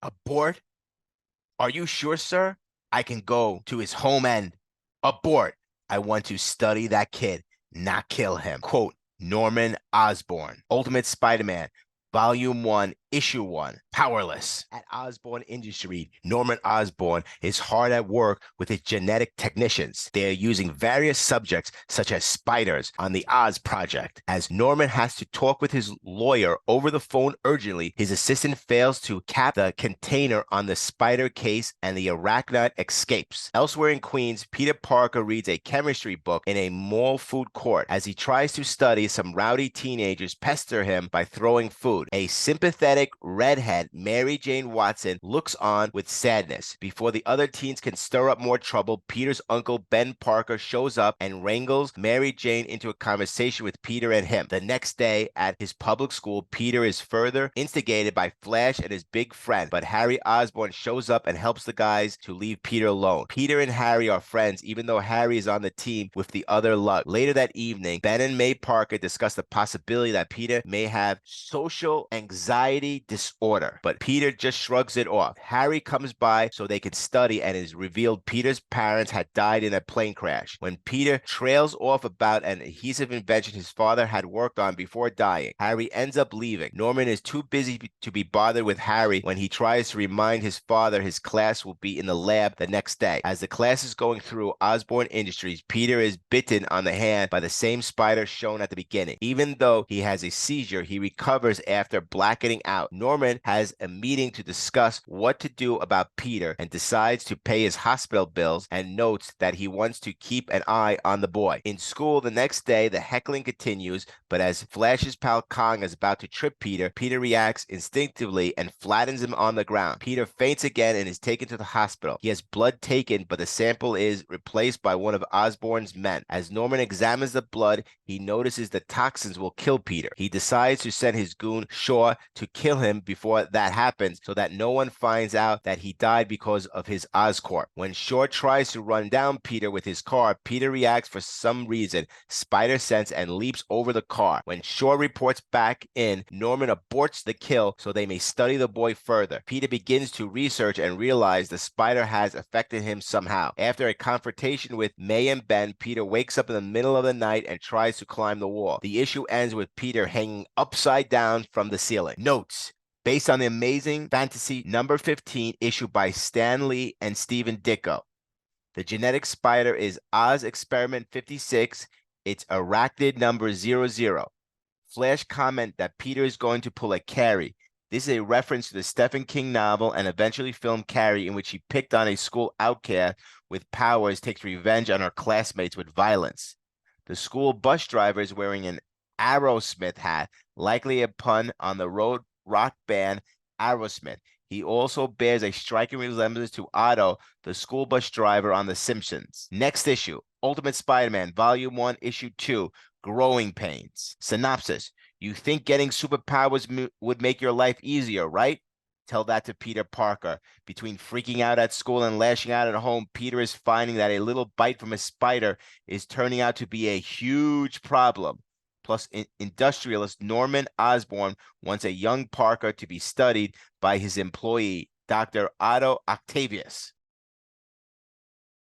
Abort? Are you sure, sir? I can go to his home end. Abort. I want to study that kid, not kill him. Quote, Norman Osborn, Ultimate Spider-Man, Volume 1, Issue 1, Powerless. At Osborn Industry, Norman Osborn is hard at work with his genetic technicians. They are using various subjects, such as spiders, on the Oz project. As Norman has to talk with his lawyer over the phone urgently, his assistant fails to cap the container on the spider case and the Arachnid escapes. Elsewhere in Queens, Peter Parker reads a chemistry book in a mall food court. As he tries to study, some rowdy teenagers pester him by throwing food. A sympathetic redhead, Mary Jane Watson, looks on with sadness. Before the other teens can stir up more trouble, Peter's uncle Ben Parker shows up and wrangles Mary Jane into a conversation with Peter and him. The next day at his public school, Peter is further instigated by Flash and his big friend, but Harry Osborn shows up and helps the guys to leave Peter alone. Peter and Harry are friends, even though Harry is on the team with the other lug. Later that evening, Ben and May Parker discuss the possibility that Peter may have social anxiety disorder, but Peter just shrugs it off. Harry comes by so they can study, and it is revealed Peter's parents had died in a plane crash. When Peter trails off about an adhesive invention his father had worked on before dying, Harry ends up leaving. Norman is too busy to be bothered with Harry when he tries to remind his father his class will be in the lab the next day. As the class is going through Osborn Industries, Peter is bitten on the hand by the same spider shown at the beginning. Even though he has a seizure, he recovers after blackening out. Norman has a meeting to discuss what to do about Peter and decides to pay his hospital bills and notes that he wants to keep an eye on the boy. In school the next day, the heckling continues, but as Flash's pal Kong is about to trip Peter, Peter reacts instinctively and flattens him on the ground. Peter faints again and is taken to the hospital. He has blood taken, but the sample is replaced by one of Osborn's men. As Norman examines the blood, he notices the toxins will kill Peter. He decides to send his goon Shaw to kill him before that happens so that no one finds out that he died because of his Oscorp. When Shaw tries to run down Peter with his car, Peter reacts for some reason, spider sense, and leaps over the car. When Shaw reports back in, Norman aborts the kill so they may study the boy further. Peter begins to research and realize the spider has affected him somehow. After a confrontation with May and Ben, Peter wakes up in the middle of the night and tries to climb the wall. The issue ends with Peter hanging upside down from the ceiling. Notes: based on the Amazing Fantasy number 15 issued by Stan Lee and Stephen Ditko. The genetic spider is Oz Experiment 56. It's Arachnid number 00. Flash comment that Peter is going to pull a Carrie. This is a reference to the Stephen King novel and eventually film Carrie, in which he picked on a school outcast with powers, takes revenge on her classmates with violence. The school bus driver is wearing an Aerosmith hat, likely a pun on the road rock band Aerosmith. He also bears a striking resemblance to Otto, the school bus driver on The Simpsons. Next issue, Ultimate Spider-Man, Volume 1, Issue 2, Growing Pains. Synopsis: you think getting superpowers would make your life easier, right? Tell that to Peter Parker. Between freaking out at school and lashing out at home, Peter is finding that a little bite from a spider is turning out to be a huge problem. Plus, industrialist Norman Osborn wants a young Parker to be studied by his employee, Dr. Otto Octavius.